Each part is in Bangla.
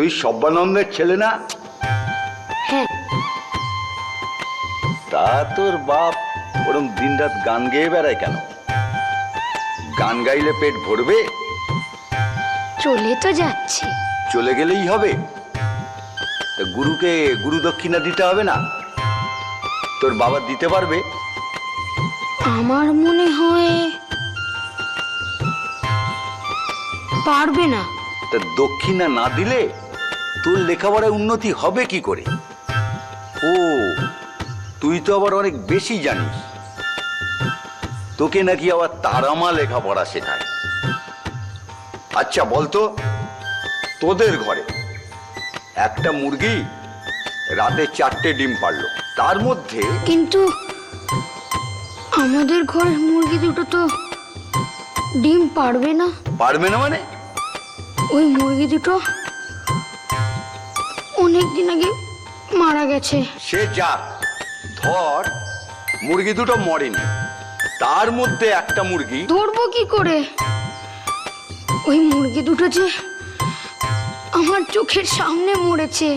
তুই সব্বানন্দের ছেলে না? হ্যাঁ। তা তোর বাপ ওরম দিনরাত গান গেয়ে বেড়ায় কেন? গান গাইলে পেট ভরবে? চলে তো যাচ্ছে। চলে গেলেই হবে? তা গুরুকে গুরু দক্ষিণা দিতে হবে না? তোর বাবা দিতে পারবে? আমার মনে হয় পারবে না। তা দক্ষিণা না দিলে তোর লেখাপড়ায় উন্নতি হবে কি করে? ও, তুই তো আবার অনেক বেশি জানিস। তোকে নাকি আবার তারামা লেখাপড়া শেখায়। আচ্ছা বলতো, তোদের ঘরে একটা মুরগি রাতে 4টে ডিম পারলো, তার মধ্যে কিন্তু আমাদের ঘরের মুরগি দুটো তো ডিম পারবে না। পারবে না মানে? ওই মুরগি দুটো অনেক দিন আগে মারা গেছে। সে যাক, ধর মুরগি দুটো মরেনি, তার মধ্যে একটা মুরগি। ধরবো কি করে? ওই মুরগি দুটো যে আমার চোখের সামনে মরেছে।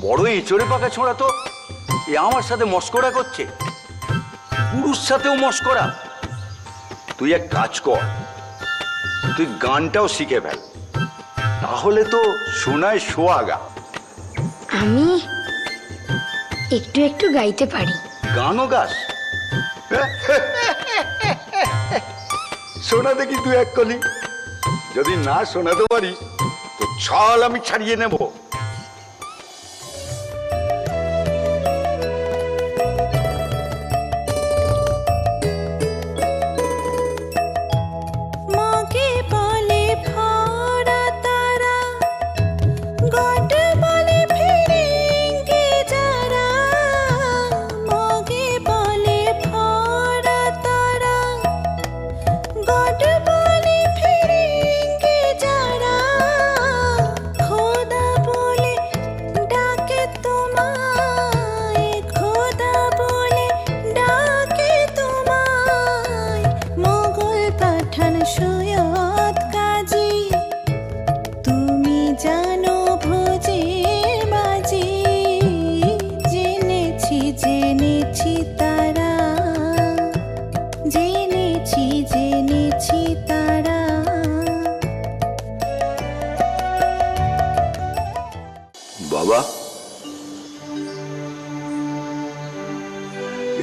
বড় এঁচড়ে পাকা ছোঁড়া তো। এ আমার সাথে মস্করা করছে, গুরুর সাথেও মস্করা। তুই এক কাজ কর, তুই গানটাও শিখে ফেল, তাহলে তো শোনায় সোয়াগা। আমি একটু একটু গাইতে পারি। গানও গাস? শোনা দেখি তুই এক কলি। যদি না শোনাতে পারিস তো ছাল আমি ছাড়িয়ে নেব। বাবা,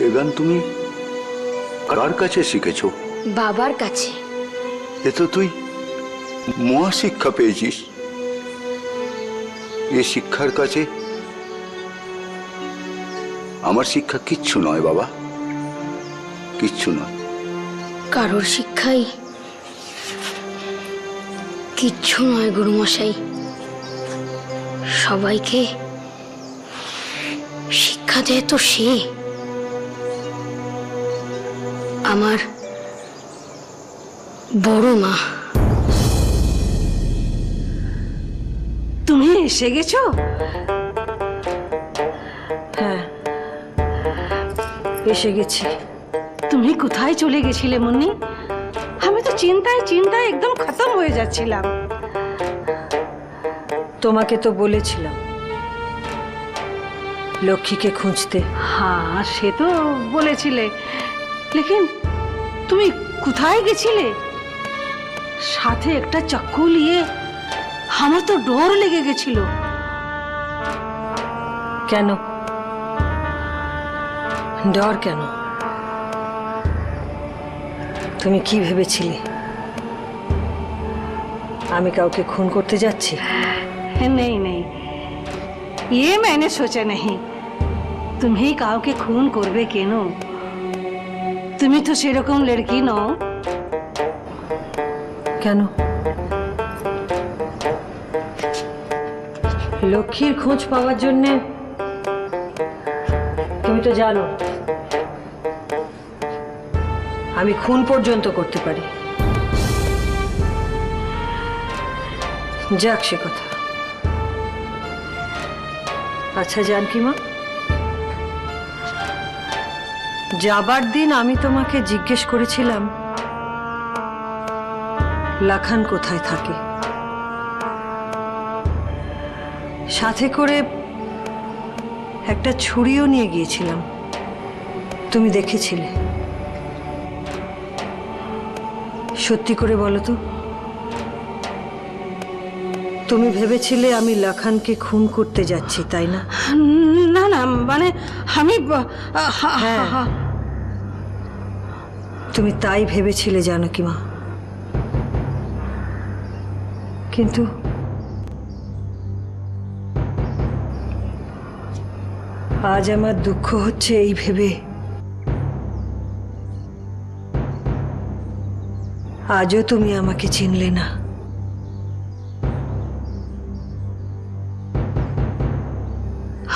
এ গান তুমি কার কাছে শিখেছো? বাবার কাছে। এ তো তুই মহা শিক্ষা পেয়েছিস। এ শিক্ষার কাছে আমার শিক্ষা কিচ্ছু নয় বাবা, কিচ্ছু নয়। কারোর শিক্ষাই কিচ্ছু নয় গুরুমশাই। সবাইকে শিক্ষা দেয় তো সে। আমার বড় মা। তুমি এসে গেছো? হ্যাঁ, এসে গেছি। তুমি কোথায় চলে গেছিলে মুন্নি? আমি তো চিন্তায় চিন্তায় একদম খতম হয়ে যাচ্ছিলাম। তোমাকে তো বলেছিলাম লক্ষ্মীকে খুঁজতে। হ্যাঁ, সে তো বলেছিলে, লেকিন তুমি কোথায় গেছিলে? সাথে একটা চাকু নিয়ে? আমার তো ডর লেগে গেছিল। কেন ডর কেন? তুমি কি ভেবেছিলে আমি কাউকে খুন করতে যাচ্ছি? नहीं नहीं, ये मैंने सोचा नहीं। तुम्ही কাউকে খুন করবে কেন? তুমি তো সেরকম লড়কি নও। কেন? লক্ষ্মীর খোঁজ পাওয়ার জন্যে তুমি তো জানো আমি খুন পর্যন্ত করতে পারি। যাক সে কথা। আচ্ছা জানকি মা, যাবার দিন আমি তোমাকে জিজ্ঞেস করেছিলাম লাখান কোথায় থাকে। সাথে করে একটা ছুরিও নিয়ে গিয়েছিলাম, তুমি দেখেছিলে। সত্যি করে বলো তো, তুমি ভেবেছিলে আমি লাখানকে খুন করতে যাচ্ছি, তাই না? না না, মানে আমি হ্যাঁ, তুমি তাই ভেবেছিলে জানো কি মা। কিন্তু আজ আমার দুঃখ হচ্ছে এই ভেবে, আজও তুমি আমাকে চিনলে না।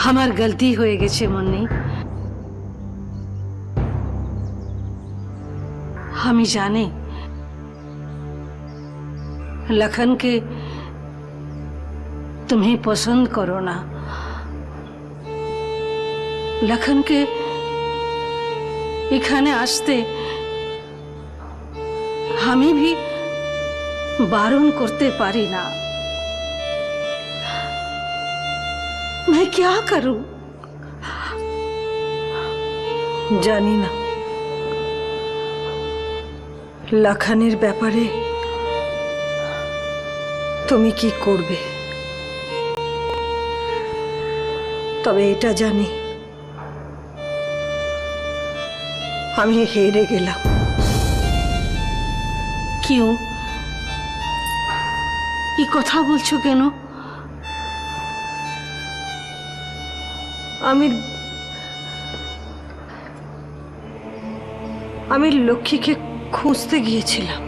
আমার গলতি হয়ে গেছে মুন্নি। আমি জানি লখনকে তুমি পছন্দ করো না, লখনকে এখানে আসতে আমি भी বারণ করতে পারি না। मैं क्या करूं? জানি না লাখানের ব্যাপারে তুমি কি করবে, তবে এটা জানি আমি হেরে গেলাম। क्यों? ये কথা বলছো কেন? আমি লক্ষ্মীকে খুঁজতে গিয়েছিলাম,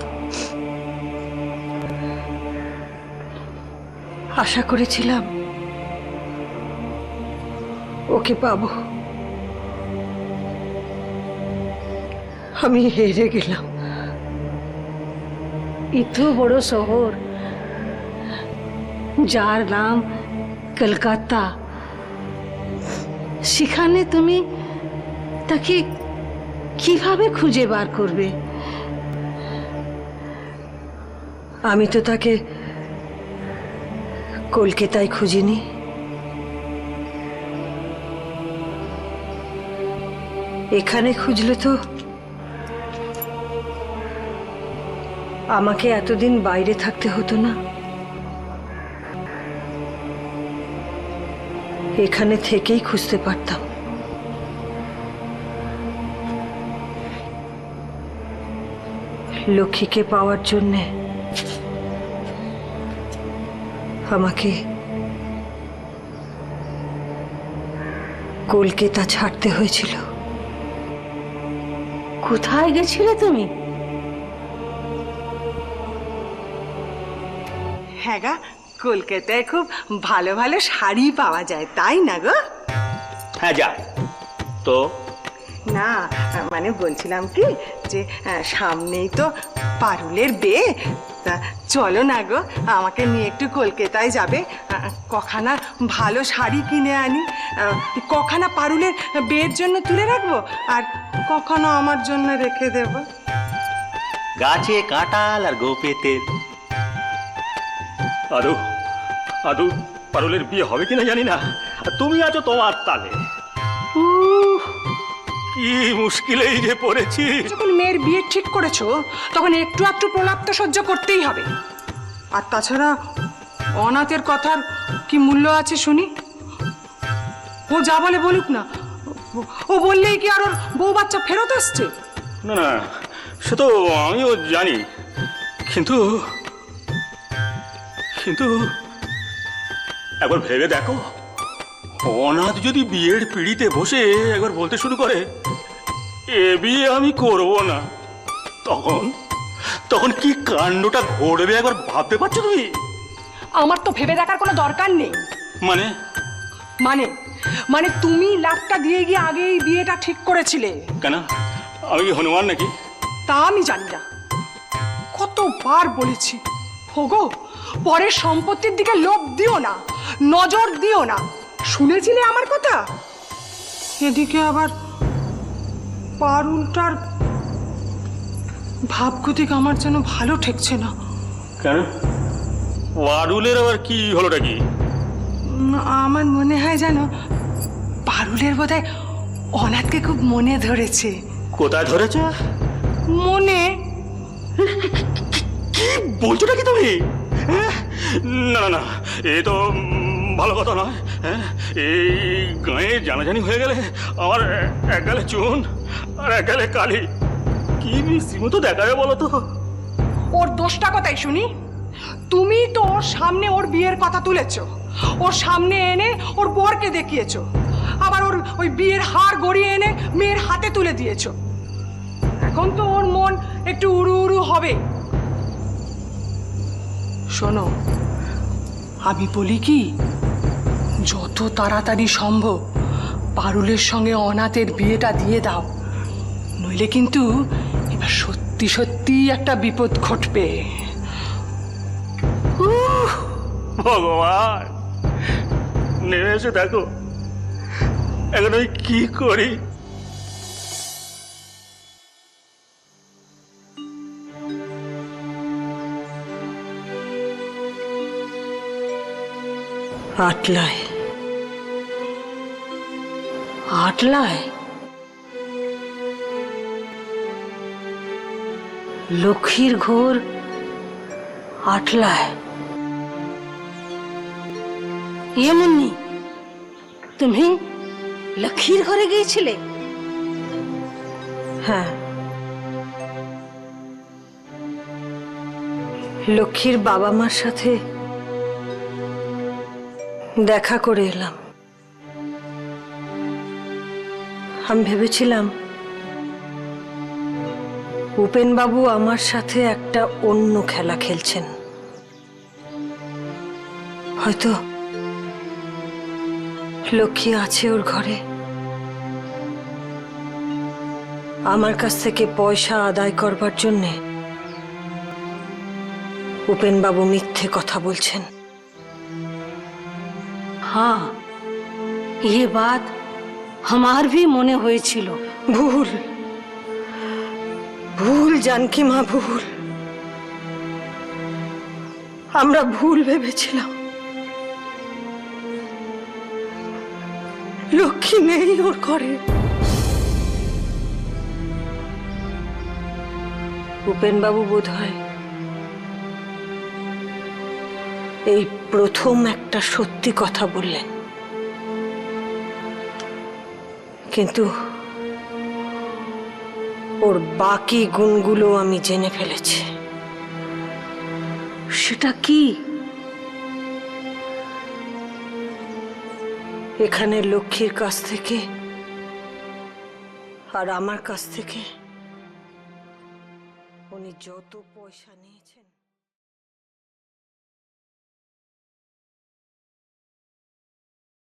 আশা করেছিলাম ওকে পাবো। আমি হেরে গেলাম। এত বড় শহর যার নাম কলকাতা, সেখানে তুমি তাকে কিভাবে খুঁজে বার করবে? আমি তো তাকে কলকাতায় খুঁজিনি, এখানে খুঁজলে তো আমাকে এতদিন বাইরে থাকতে হতো না। এখানে থেকেই খুঁজতে পারতাম। লক্ষ্মীকে পাওয়ার জন্যে আমাকে কলকাতা ছাড়তে হয়েছিল। কোথায় গেছিলে তুমি? হ্যাঁ গা, কলকাতায় খুব ভালো ভালো শাড়ি পাওয়া যায়, তাই না গো? হ্যাঁ যা তো। না মানে বলছিলাম কি যে সামনেই তো পারুলের বিয়ে, তা চলো না গো, আমাকে নিয়ে একটু কলকাতায় যাবে, কখানা ভালো শাড়ি কিনে আনি, কখানা পারুলের বিয়ের জন্য তুলে রাখবো আর কখানা আমার জন্য রেখে দেব। গাছে কাঁঠাল আর গোপেতে। আদৌ আদৌ পারুলের বিয়ে হবে কিনা জানি না, আর তুমি আছো তোমার তালে। কি মুশকিলেই যে পড়েছি। যখন মেয়ের বিয়ে ঠিক করেছো তখন একটু একটু প্রলাপ তো সহ্য করতেই হবে। আর তাছাড়া অনাথের কথার কি মূল্য আছে শুনি? ও যা বলে বলুক না, ও বললেই কি আর ওর বউ বাচ্চা ফেরত আসছে? না না, সে তো আমিও জানি, কিন্তু কিন্তু একবার ভেবে দেখো, অনাথ যদি বিয়ের পিঁড়িতে বসে একবার বলতে শুরু করে এ বিয়ে আমি করব না, তখন তখন কি কাণ্ডটা ঘটবে একবার ভাবতে পারছো তুমি? আমার তো ভেবে দেখার কোনো দরকার নেই। মানে মানে মানে তুমি লাখটা দিয়ে গিয়ে আগে এই বিয়েটা ঠিক করেছিলে। কেন, আমি কি হনুমান নাকি? তা আমি জানি না, কতবার বলেছি হোগো পরের সম্পত্তির দিকে লোভ দিও না, নজর দিও না। শুনেছিলে আমার কথা? এদিকে আবার পারুলটার ভাবগতিক আমার যেন ভালো ঠেকছে না। কেন, পারুলের আবার কি হলোটা কি? আমার মনে হয় জানো, পারুলের বোধহয় অনাথকে খুব মনে ধরেছে। কোথায় ধরেছে? মনে। কি বলছোটা কি তুমি? হ্যাঁ? না না না, এ তো ভালো কথা নয়। হ্যাঁ, এই গায়ে জানাজানি হয়ে গেলে আমার এক গালে চুন আর এক গালে কালি, কি মিশ্রিমতো দেখাবে বলো তো? ওর দোষটা কোথায় শুনি? তুমি তো ওর সামনে ওর বিয়ের কথা তুলেছো, ওর সামনে এনে ওর বরকে দেখিয়েছো, আবার ওর ওই বিয়ের হার গড়িয়ে এনে মেয়ের হাতে তুলে দিয়েছো। এখন তো ওর মন একটু উড়ু উড়ু হবে। শোনো, আমি বলি কি, যত তাড়াতাড়ি সম্ভব পারুলের সঙ্গে অনাথের বিয়েটা দিয়ে দাও, নইলে কিন্তু এবার সত্যি সত্যি একটা বিপদ ঘটবে। ভগবান, নেমে এসে দেখো এখন আমি কি করি। আটলায়। আটলায়? লক্ষ্মীর ঘোর আটলায়? এ মুন্নি, তুমি লক্ষ্মীর ঘরে গিয়েছিলে? হ্যাঁ, লক্ষ্মীর বাবা মার সাথে দেখা করে এলাম। আমি ভেবেছিলাম উপেনবাবু আমার সাথে একটা অন্য খেলা খেলছেন, হয়তো লক্ষ্মী আছে ওর ঘরে, আমার কাছ থেকে পয়সা আদায় করবার জন্যে উপেনবাবু মিথ্যে কথা বলছেন। हाँ, ये बात हमार भी মনে হয়েছিল। ভুল ভুল জানকি মা, ভুল। আমরা ভুল ভেবেছিলাম। লক্ষ্মী নেই ওর ঘরে। উপেনবাবু বোধহয় এই প্রথম একটা সত্যি কথা বললেন, কিন্তু ওর বাকি গুণগুলো আমি জেনে ফেলেছি। সেটা কি? এখানে লক্ষ্মীর কাছ থেকে আর আমার কাছ থেকে উনি যত পয়সা নিয়েছেন